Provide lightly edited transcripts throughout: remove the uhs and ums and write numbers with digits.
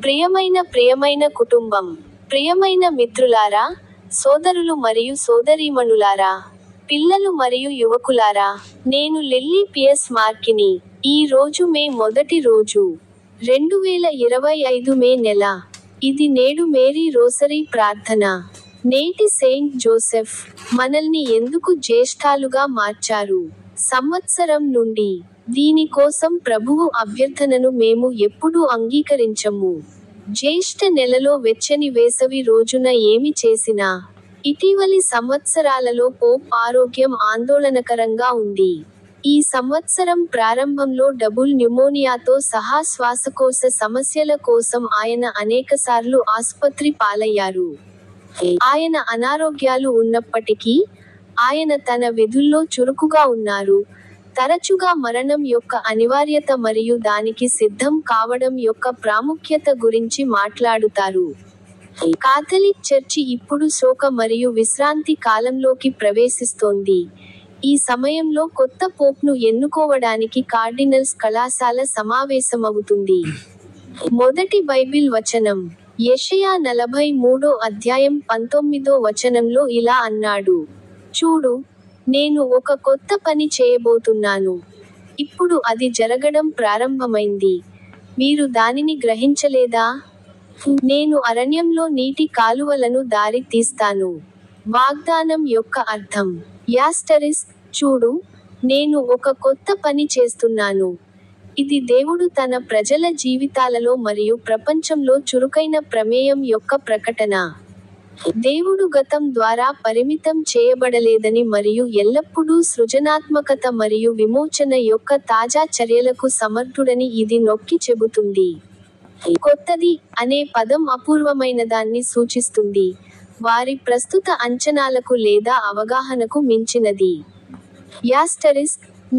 ప్రియమైన కుటుంబం, ప్రియమైన మిత్రులారా, సోదరులు మరియు సోదరీమణులారా, పిల్లలు మరియు యువకులారా, నేను లిల్లీ పియర్స్ మార్కిని. ఈ రోజు మే మొదటి రోజు, 2025 మే నెల. ఇది నేడు మేరీ రోసరీ ప్రార్థన. నేటి సెయింట్ జోసెఫ్ మనల్ని ఎందుకు జ్యేష్ఠాలుగా మార్చారు? సంవత్సరం నుండి దీని కోసం ప్రభువు అభ్యర్థనను మేము ఎప్పుడూ అంగీకరించము. జ్యేష్ఠ నెలలో వెచ్చని వేసవి రోజున ఏమి చేసినా, ఇటీవలి సంవత్సరాలలో పోప్ ఆరోగ్యం ఆందోళనకరంగా ఉంది. ఈ సంవత్సరం ప్రారంభంలో డబుల్ న్యూమోనియాతో సహా శ్వాసకోశ సమస్యల కోసం ఆయన అనేకసార్లు ఆసుపత్రి పాలయ్యారు. ఆయన అనారోగ్యాలు ఉన్నప్పటికీ, ఆయన తన విధుల్లో చురుకుగా ఉన్నారు. తరచుగా మరణం యొక్క అనివార్యత మరియు దానికి సిద్ధం కావడం యొక్క ప్రాముఖ్యత గురించి మాట్లాడుతారు. కాథలిక్ చర్చి ఇప్పుడు శోక మరియు విశ్రాంతి కాలంలోకి ప్రవేశిస్తోంది. ఈ సమయంలో కొత్త పోప్ను ఎన్నుకోవడానికి కార్డినల్స్ కళాశాల సమావేశమవుతుంది. మొదటి బైబిల్ వచనం యెషయా 43వ అధ్యాయం 19వ వచనంలో ఇలా అన్నాడు: చూడు, నేను ఒక కొత్త పని చేయబోతున్నాను. ఇప్పుడు అది జరగడం ప్రారంభమైంది. మీరు దానిని గ్రహించలేదా? నేను అరణ్యంలో నీటి కాలువలను దారి తీస్తాను. వాగ్దానం యొక్క అర్థం: చూడు, నేను ఒక కొత్త పని చేస్తున్నాను. ఇది దేవుడు తన ప్రజల జీవితాలలో మరియు ప్రపంచంలో చురుకైన ప్రమేయం యొక్క ప్రకటన. దేవుడు గతం ద్వారా పరిమితం చేయబడలేదని మరియు ఎల్లప్పుడూ సృజనాత్మకత మరియు విమోచన యొక్క తాజా చర్యలకు సమర్థుడని ఇది నొక్కి చెబుతుంది. కొత్తది అనే పదం అపూర్వమైనదాన్ని సూచిస్తుంది, వారి ప్రస్తుత అంచనాలకు లేదా అవగాహనకు మించినది.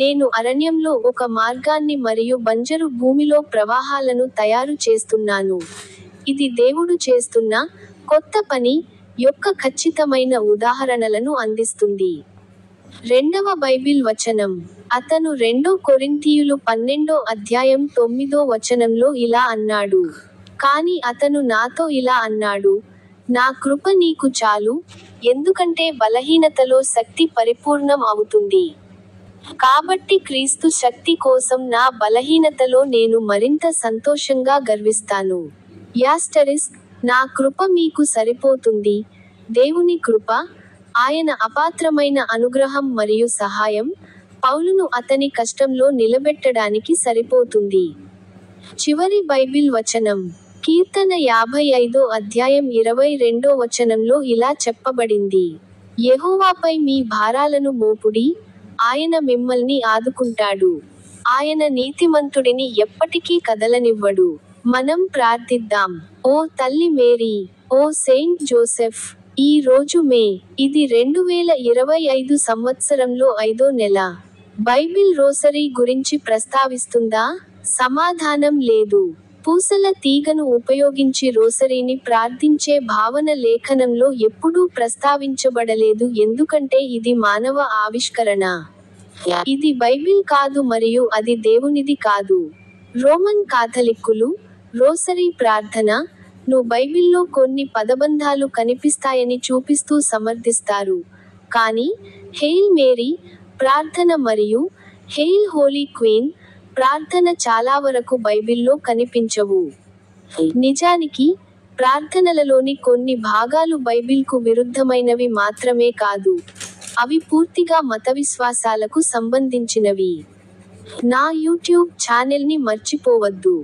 నేను అరణ్యంలో ఒక మార్గాన్ని మరియు బంజరు భూమిలో ప్రవాహాలను తయారు చేస్తున్నాను. ఇది దేవుడు చేస్తున్న కొత్త పని యొక్క ఖచ్చితమైన ఉదాహరణలను అందిస్తుంది. రెండవ బైబిల్ వచనం అతను 2 కొరింథీయులు 12వ అధ్యాయం 9వ వచనంలో ఇలా అన్నాడు: కానీ అతను నాతో ఇలా అన్నాడు, నా కృప నీకు చాలు, ఎందుకంటే బలహీనతలో శక్తి పరిపూర్ణం అవుతుంది. కాబట్టి క్రీస్తు శక్తి కోసం నా బలహీనతలో నేను మరింత సంతోషంగా గర్విస్తాను. నా కృప మీకు సరిపోతుంది. దేవుని కృప, ఆయన అపాత్రమైన అనుగ్రహం మరియు సహాయం, పౌలును అతని కష్టంలో నిలబెట్టడానికి సరిపోతుంది. చివరి బైబిల్ వచనం కీర్తన 55వ అధ్యాయం 22వ వచనంలో ఇలా చెప్పబడింది: యెహోవాపై మీ భారాలను మోపుడి, ఆయన మిమ్మల్ని ఆదుకుంటాడు. ఆయన నీతిమంతుడిని ఎప్పటికీ కదలనివ్వడు. మనం ప్రార్థిద్దాం. ఓ తల్లి మేరీ, ఓ సెయింట్ జోసెఫ్, ఈ రోజు మే, ఇది 2025 సంవత్సరంలో 5వ నెల. బైబిల్ రోసరీ గురించి ప్రస్తావిస్తుందా? సమాధానం లేదు. పూసల తీగను ఉపయోగించి రోసరీని ప్రార్థించే భావన లేఖనంలో ఎప్పుడూ ప్రస్తావించబడలేదు ఎందుకంటే ఇది మానవ ఆవిష్కరణ. ఇది బైబిల్ కాదు మరియు అది దేవునిది కాదు. రోమన్ కాథలిక్కులు రోసరీ ప్రార్థన ను బైబిల్లో కొన్ని పదబంధాలు కనిపిస్తాయని చూపిస్తూ సమర్థిస్తారు, కానీ హెయిల్ మేరీ ప్రార్థన మరియు హెయిల్ హోలీ క్వీన్ ప్రార్థన చాలావరకు బైబిల్లో కనిపించవు. నిజానికి, ప్రార్థనలలోని కొన్ని భాగాలు బైబిల్కు విరుద్ధమైనవి మాత్రమే కాదు, అవి పూర్తిగా మతవిశ్వాసాలకు సంబంధించినవి. నా యూట్యూబ్ ఛానెల్ని మర్చిపోవద్దు.